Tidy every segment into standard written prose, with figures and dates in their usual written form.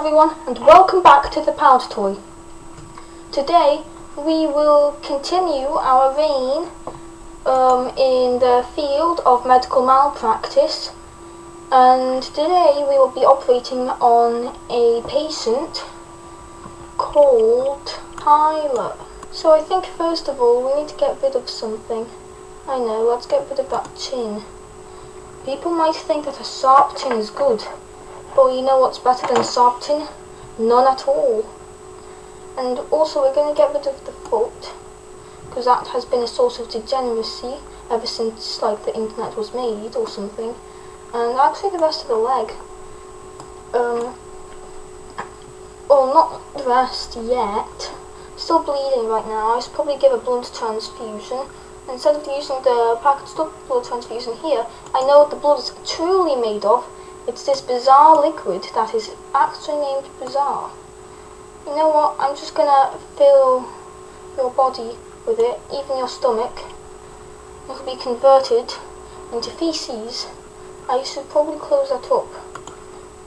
everyone, and welcome back to the Powder Toy. Today we will continue our reign in the field of medical malpractice, and today we will be operating on a patient called Tyler. So I think first of all we need to get rid of something. I know, let's get rid of that chin. People might think that a sharp chin is good, but you know what's better than a sharp chin? None at all. And also we're going to get rid of the foot, because that has been a source of degeneracy ever since like the internet was made or something. And actually the rest of the leg. Well, not the rest yet. Still bleeding right now. I should probably give a blood transfusion. Instead of using the packaged up blood transfusion here, I know what the blood is truly made of. It's this bizarre liquid that is actually named Bizarre. You know what, I'm just gonna fill your body with it, even your stomach. It'll be converted into feces. I should probably close that up.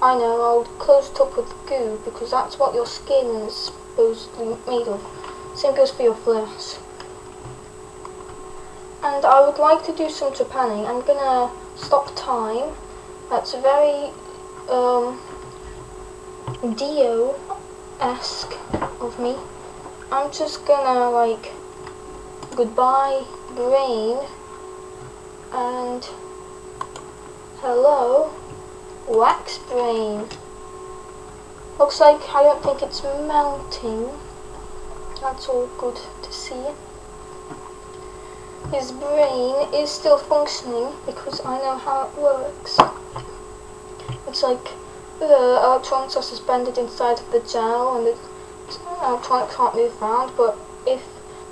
I know, I'll close it up with goo, because that's what your skin is supposedly made of. Same goes for your flesh. And I would like to do some trepanning. I'm gonna stop time. That's very Dio-esque of me. I'm just gonna like goodbye brain and hello wax brain. Looks like I don't think it's melting. That's all good to see. His brain is still functioning because I know how it works. It's like the electrons are suspended inside of the gel and the electronics can't move around, but if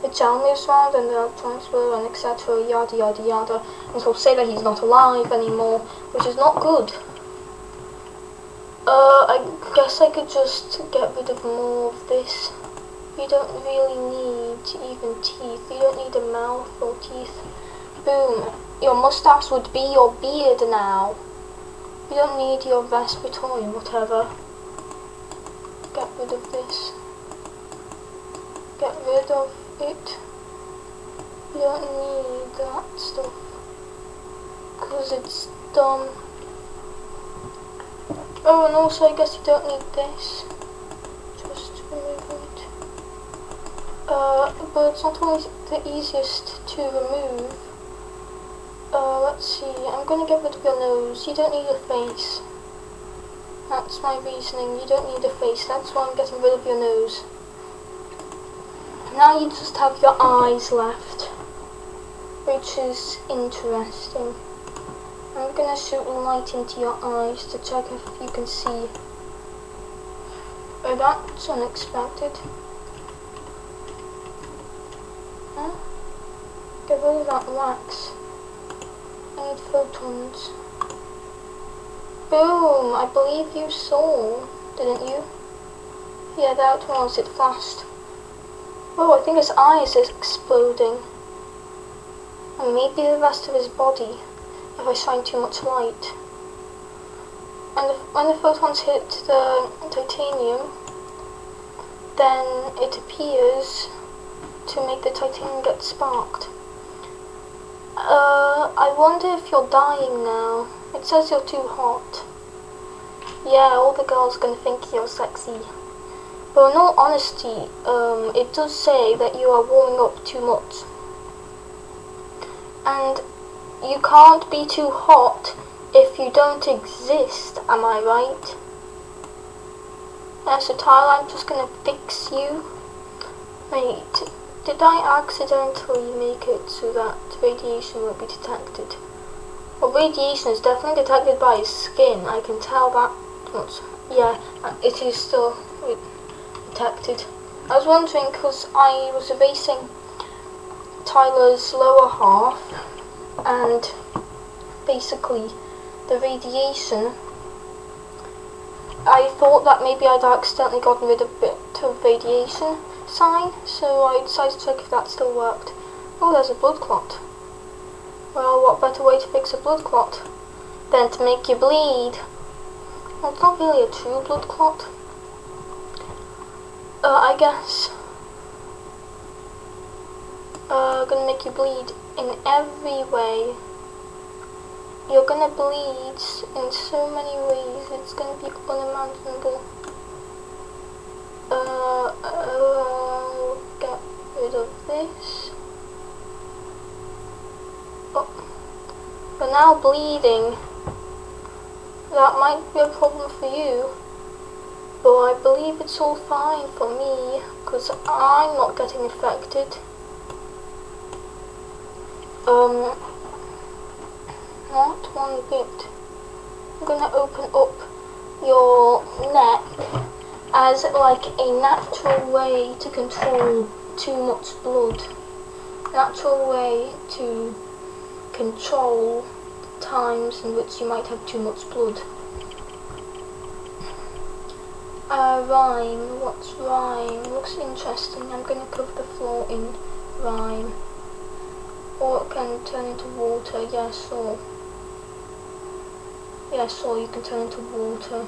the gel moves around then the electronics will, and etc, yada yada yada, and so say that he's not alive anymore, which is not good. I guess I could just get rid of more of this. You don't really need even teeth. You don't need a mouth or teeth. Boom. Your mustache would be your beard now. You don't need your respiratory whatever. Get rid of this. Get rid of it. You don't need that stuff, because it's dumb. Oh, and also I guess you don't need this. Just remove it. But it's not always the easiest to remove. Let's see, I'm gonna get rid of your nose. You don't need a face. That's my reasoning. You don't need a face. That's why I'm getting rid of your nose. Now you just have your eyes left, which is interesting. I'm gonna shoot light into your eyes to check if you can see. Oh, that's unexpected. Huh? Get rid of that wax. I need photons. Boom! I believe you saw, didn't you? Yeah, that was, it flashed. Oh, I think his eyes is exploding. And maybe the rest of his body, if I shine too much light. And when the photons hit the titanium, then it appears to make the titanium get sparked. I wonder if you're dying now. It says you're too hot. Yeah, all the girls are gonna think you're sexy. But in all honesty, it does say that you are warming up too much. And you can't be too hot if you don't exist, am I right? Yeah, so Tyler, I'm just gonna fix you. Wait, did I accidentally make it so that radiation won't be detected? Well, radiation is definitely detected by his skin, I can tell that much. Yeah, it is still detected. I was wondering, because I was erasing Tyler's lower half, and basically the radiation, I thought that maybe I'd accidentally gotten rid of a bit of radiation sign, so I decided to check if that still worked. Oh, there's a blood clot. Well, what better way to fix a blood clot than to make you bleed? Well, it's not really a true blood clot. I guess gonna make you bleed in every way. You're gonna bleed in so many ways, it's gonna be unimaginable. I'll get rid of this. Oh, you're now bleeding. That might be a problem for you, but I believe it's all fine for me, because I'm not getting affected. Not one bit. I'm gonna open up your neck as like a natural way to control too much blood. Natural way to control times in which you might have too much blood. Rhyme. What's rhyme? Looks interesting. I'm gonna cover the floor in rhyme. Or it can turn into water. Yes, or you can turn into water.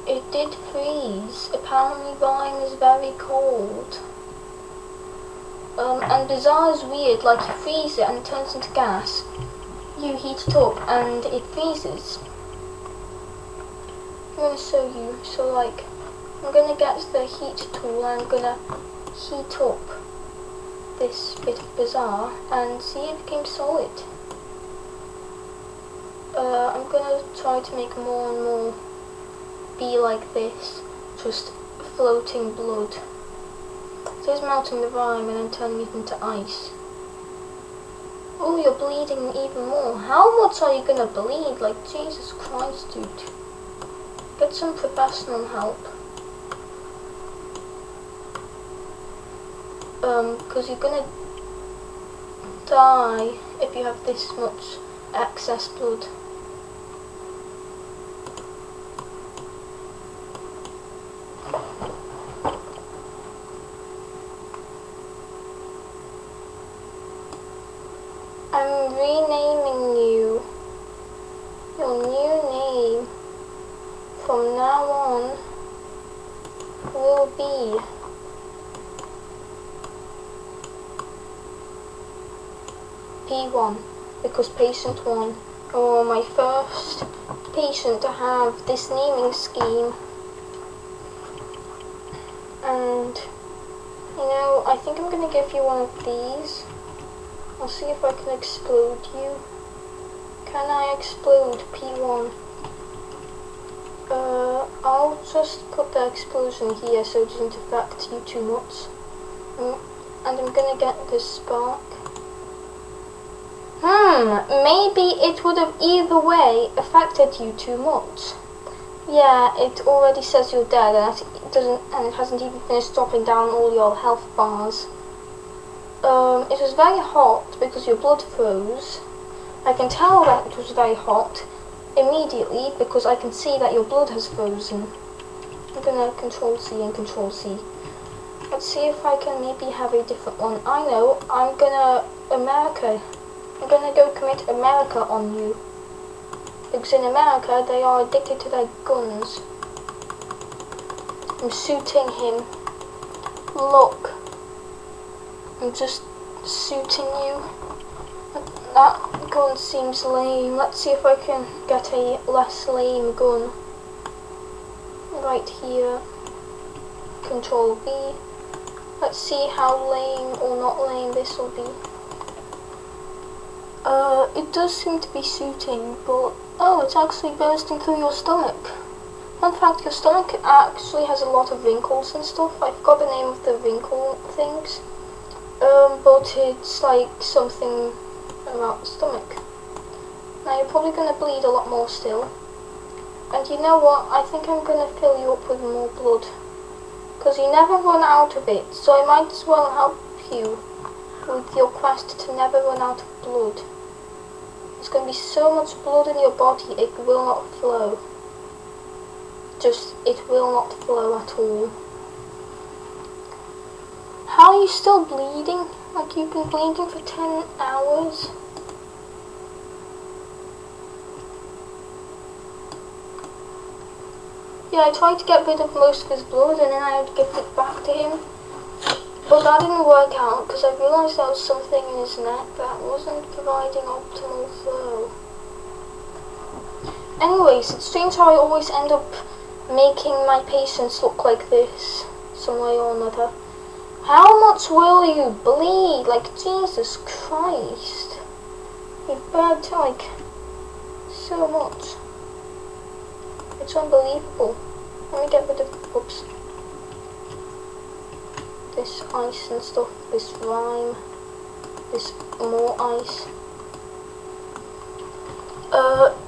It did freeze. Apparently rhyme is very cold. And bizarre is weird, like you freeze it and it turns into gas. You heat it up and it freezes. I'm gonna show you. So like, I'm gonna get the heat tool and I'm gonna heat up this bit of bizarre and see if it became solid. I'm gonna try to make more and more be like this, just floating blood. So it's melting the rhyme and then turning it into ice. Oh, you're bleeding even more. How much are you gonna bleed? Like, Jesus Christ, dude. Get some professional help. Because you're gonna die if you have this much excess blood. I'm renaming you. Your new name from now on will be P1, because patient 1, or my first patient to have this naming scheme. And you know, I think I'm gonna give you one of these. I'll see if I can explode you. Can I explode P1? I'll just put the explosion here so it doesn't affect you too much. And I'm gonna get this spark. Maybe it would have either way affected you too much. Yeah, it already says you're dead and it hasn't even finished dropping down all your health bars. It was very hot because your blood froze. I can tell that it was very hot immediately because I can see that your blood has frozen. I'm gonna Control C and Control C. Let's see if I can maybe have a different one. I know, I'm gonna go commit America on you. Because in America they are addicted to their guns. I'm shooting him. Look. I'm just shooting you. That gun seems lame. Let's see if I can get a less lame gun. Right here. Control V. Let's see how lame or not lame this will be. It does seem to be shooting, but oh, it's actually bursting through your stomach. In fact, your stomach actually has a lot of wrinkles and stuff. I forgot the name of the wrinkle things. But it's like something about the stomach. Now you're probably going to bleed a lot more still. And you know what? I think I'm going to fill you up with more blood. Because you never run out of it, so I might as well help you with your quest to never run out of blood. There's going to be so much blood in your body, it will not flow. It will not flow at all. How are you still bleeding? Like you've been bleeding for 10 hours? Yeah, I tried to get rid of most of his blood and then I would give it back to him. But that didn't work out because I realised there was something in his neck that wasn't providing optimal flow. Anyways, it's strange how I always end up making my patients look like this, some way or another. How much will you bleed? Like, Jesus Christ. You bled, like, so much. It's unbelievable. Let me get rid of, oops. This ice and stuff, this rime, this more ice.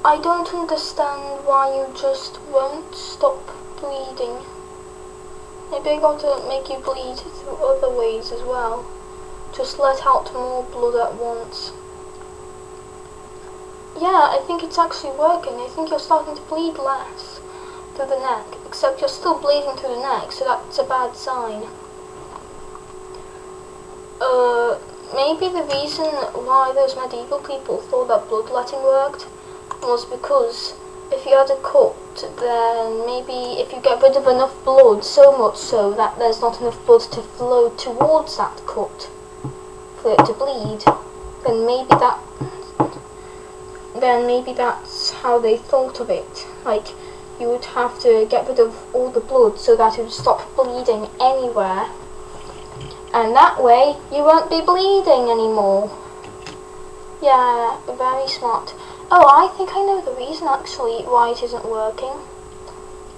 I don't understand why you just won't stop bleeding. Maybe I got to make you bleed through other ways as well. Just let out more blood at once. Yeah, I think it's actually working. I think you're starting to bleed less through the neck, except you're still bleeding through the neck, so that's a bad sign. Maybe the reason why those medieval people thought that bloodletting worked was because if you had a cut, then maybe if you get rid of enough blood, so much so that there's not enough blood to flow towards that cut for it to bleed, then maybe that's how they thought of it. Like, you would have to get rid of all the blood so that it would stop bleeding anywhere. And that way, you won't be bleeding anymore. Yeah, very smart. Oh, I think I know the reason actually why it isn't working.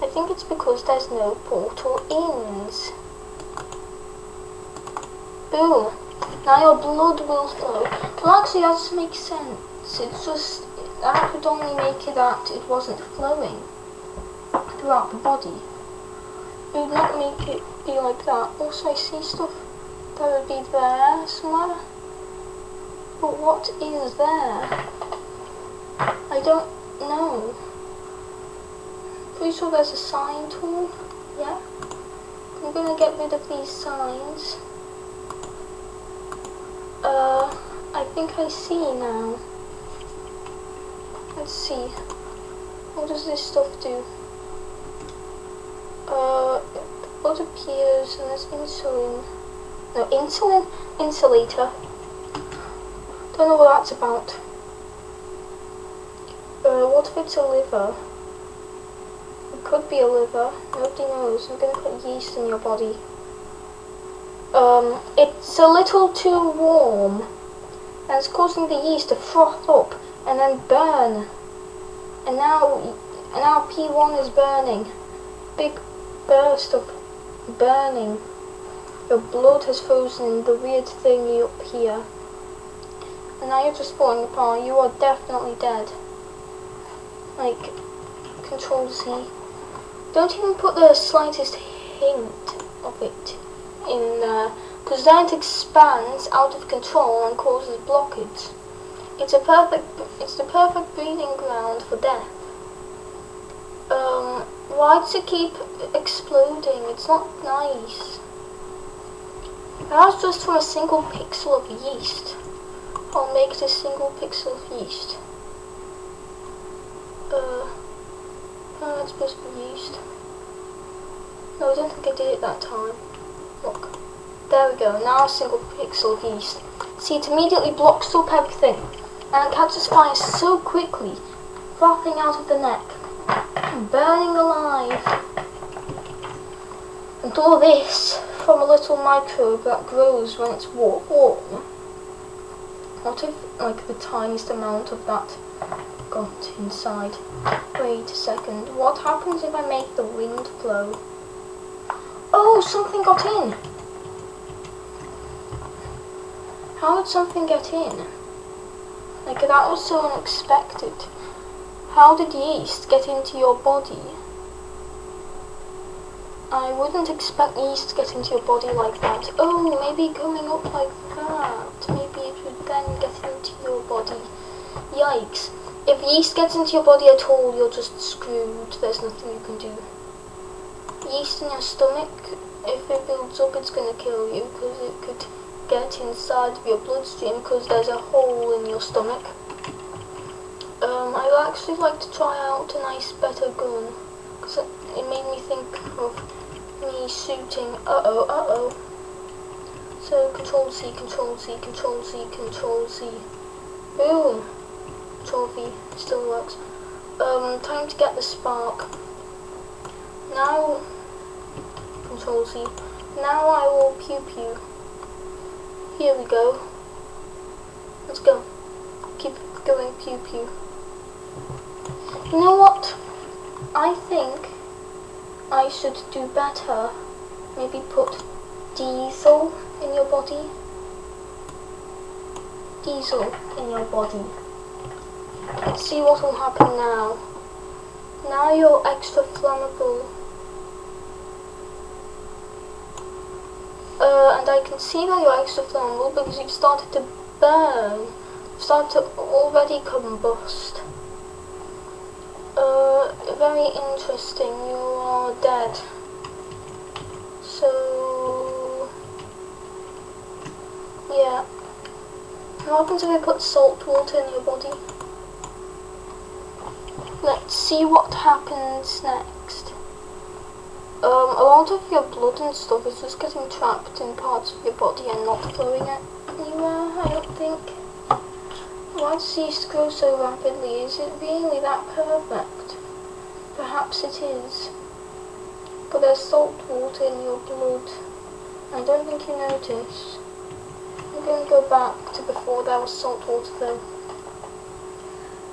I think it's because there's no portal ins. Boom. Now your blood will flow. Well, actually, that doesn't make sense. It's just, that would only make it that it wasn't flowing throughout the body. It would not make it be like that. Also, I see stuff that would be there somewhere. But what is there? I don't know. Pretty sure there's a sign tool. Yeah. I'm gonna get rid of these signs. I think I see now. Let's see. What does this stuff do? Blood appears and there's insulin. No, insulin? Insulator. Don't know what that's about. What if it's a liver? It could be a liver. Nobody knows. I'm gonna put yeast in your body. It's a little too warm. And it's causing the yeast to froth up and then burn. And now P1 is burning. Big burst of burning. Your blood has frozen in the weird thingy up here. And now you're just falling apart. You are definitely dead. Like, Control Z. Don't even put the slightest hint of it in there, because then it expands out of control and causes blockage. It's the perfect breeding ground for death. Why does it keep exploding? It's not nice. That's just from a single pixel of yeast. I'll make it a single pixel of yeast. It's supposed to be yeast. No, I don't think I did it that time. Look. There we go, now a single pixel of yeast. See, it immediately blocks up everything. And it catches fire so quickly, frothing out of the neck, burning alive. And all this from a little microbe that grows when it's warm. What if, like, the tiniest amount of that got inside? Wait a second, what happens if I make the wind flow? Oh, something got in! How did something get in? Like, that was so unexpected. How did yeast get into your body? I wouldn't expect yeast to get into your body like that. Oh, maybe going up like that. Maybe it would then get into your body. Yikes. If yeast gets into your body at all, you're just screwed. There's nothing you can do. Yeast in your stomach, if it builds up, it's going to kill you, because it could get inside of your bloodstream, because there's a hole in your stomach. I'd actually like to try out a nice better gun, because it made me think of me shooting. Uh-oh. So Control C, Control C, Control C, Control C. Boom. Control V still works. Time to get the spark. Now, Control C. Now I will pew pew. Here we go. Let's go. Keep going pew pew. You know what? I think I should do better. Maybe put diesel in your body. Diesel in your body. Let's see what will happen now. Now you're extra flammable. And I can see that you're extra flammable because you've started to burn. You've started to already combust. Very interesting. You are dead. So, yeah. What happens if I put salt water in your body? Let's see what happens next. A lot of your blood and stuff is just getting trapped in parts of your body and not flowing anywhere, I don't think. Why does it used to grow so rapidly? Is it really that perfect? Perhaps it is. But there's salt water in your blood. I don't think you notice. I'm going to go back to before there was salt water though.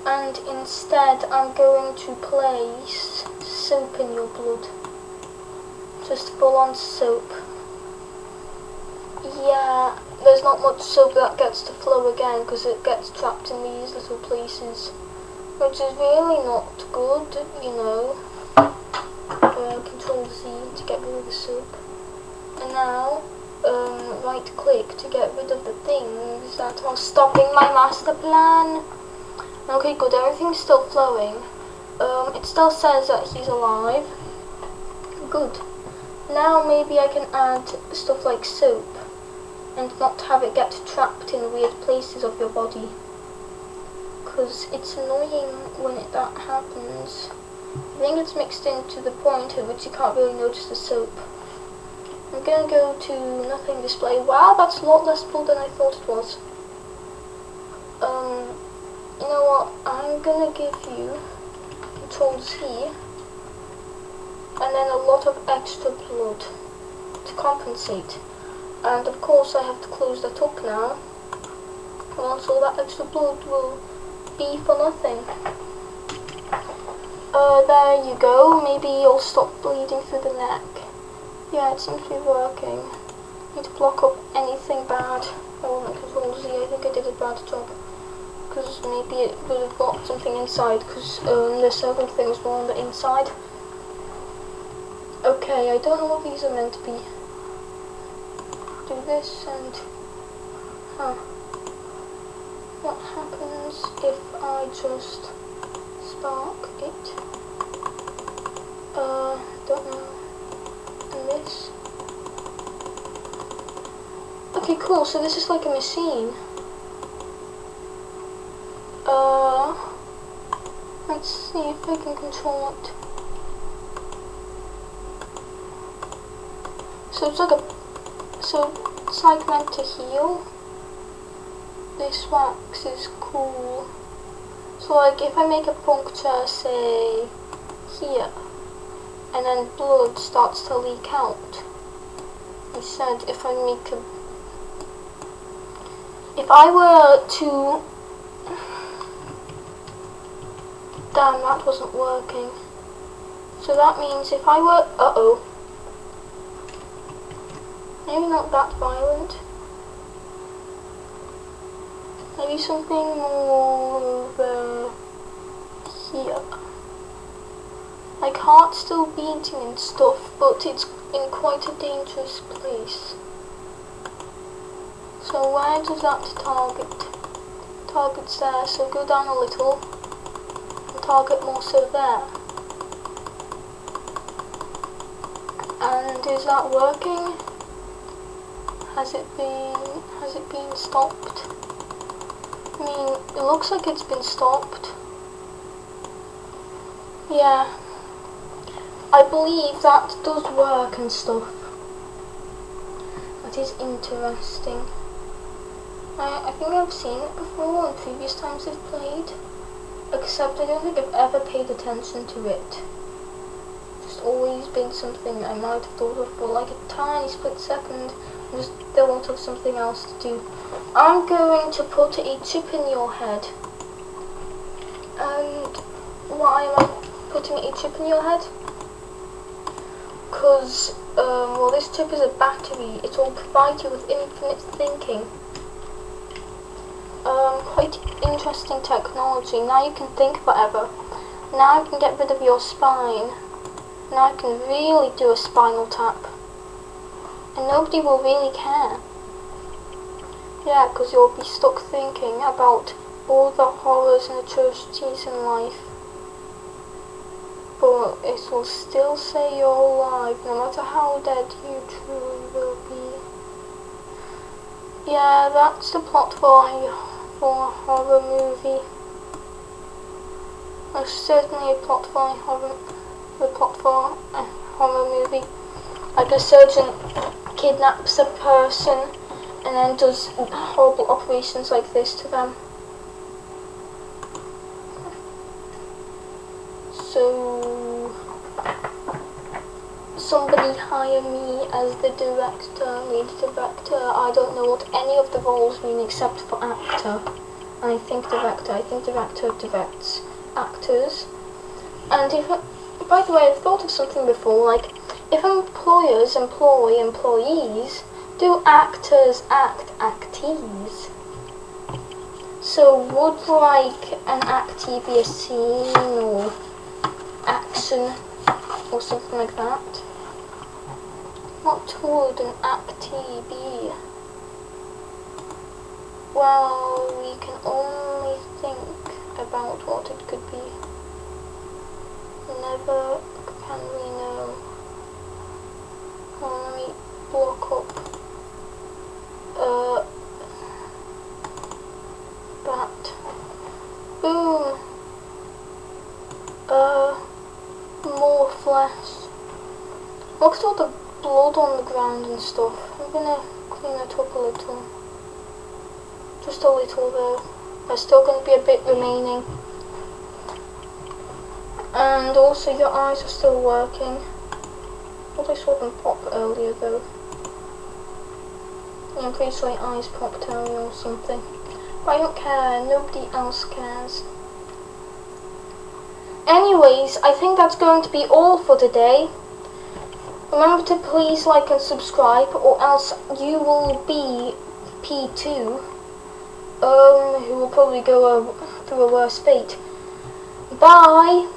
And instead I'm going to place soap in your blood. Just full on soap. Yeah, there's not much soap that gets to flow again because it gets trapped in these little places. Which is really not good, you know. Control Z to get rid of the soap. And now, right click to get rid of the things that are stopping my master plan. Okay, good, everything's still flowing. It still says that he's alive. Good. Now maybe I can add stuff like soap and not have it get trapped in weird places of your body. Because it's annoying when that happens. I think it's mixed into the point at which you can't really notice the soap. I'm going to go to nothing display. Wow, that's a lot less blood than I thought it was. You know what? I'm going to give you Control Z and then a lot of extra blood to compensate. And of course I have to close that up now. Or else all that extra blood will be for nothing. There you go. Maybe you'll stop bleeding through the neck. Yeah, it seems to be working. Need to block up anything bad. Oh, Control Z, I think I did a bad job. Because maybe it would have got something inside, because there's several things more on the inside. Okay, I don't know what these are meant to be. Do this and... What happens if I just spark it? Don't know. And this. Okay, cool, so this is like a machine. Let's see if I can control it. So it's like meant to heal. This wax is cool. So like if I make a puncture, say here, and then blood starts to leak out. Instead, if I were to, damn, that wasn't working. So that means if I were, maybe not that violent. Maybe something more over here. Like heart still beating and stuff, but it's in quite a dangerous place. So where does that target? Target's there, so go down a little and target more so there. And is that working? Has it been stopped? I mean, it looks like it's been stopped. Yeah. I believe that does work and stuff. That is interesting. I think I've seen it before in previous times I've played, except I don't think I've ever paid attention to it. Just always been something I might have thought of for like a tiny split second and just thought of something else to do. I'm going to put a chip in your head. And why am I putting a chip in your head? Because, well, this chip is a battery. It will provide you with infinite thinking. Quite interesting technology. Now you can think forever. Now you can get rid of your spine. Now you can really do a spinal tap. And nobody will really care. Yeah, because you'll be stuck thinking about all the horrors and atrocities in life. But it will still say you're alive, no matter how dead you truly will be. Yeah, that's the plot for a horror movie. There's certainly a plot for a horror movie. Like a surgeon kidnaps a person and then does horrible operations like this to them. So somebody hire me as the lead director. I don't know what any of the roles mean except for actor. And I think director directs actors. And by the way, I've thought of something before, like, if employers employ employees, do actors act actees? So would like an actee be a scene or action or something like that? What would an actee be? Well, we can only think about what it could be. Never can we know. Let me block up bat. Boom. More flesh. Look at all the blood on the ground and stuff. I'm gonna clean it up a little. Just a little though. There's still gonna be a bit remaining. And also your eyes are still working. I thought I saw them pop earlier though. Yeah, I'm pretty sure your eyes popped earlier or something. But I don't care, nobody else cares. Anyways, I think that's going to be all for today. Remember to please like and subscribe, or else you will be P2, who will probably go through a worse fate. Bye!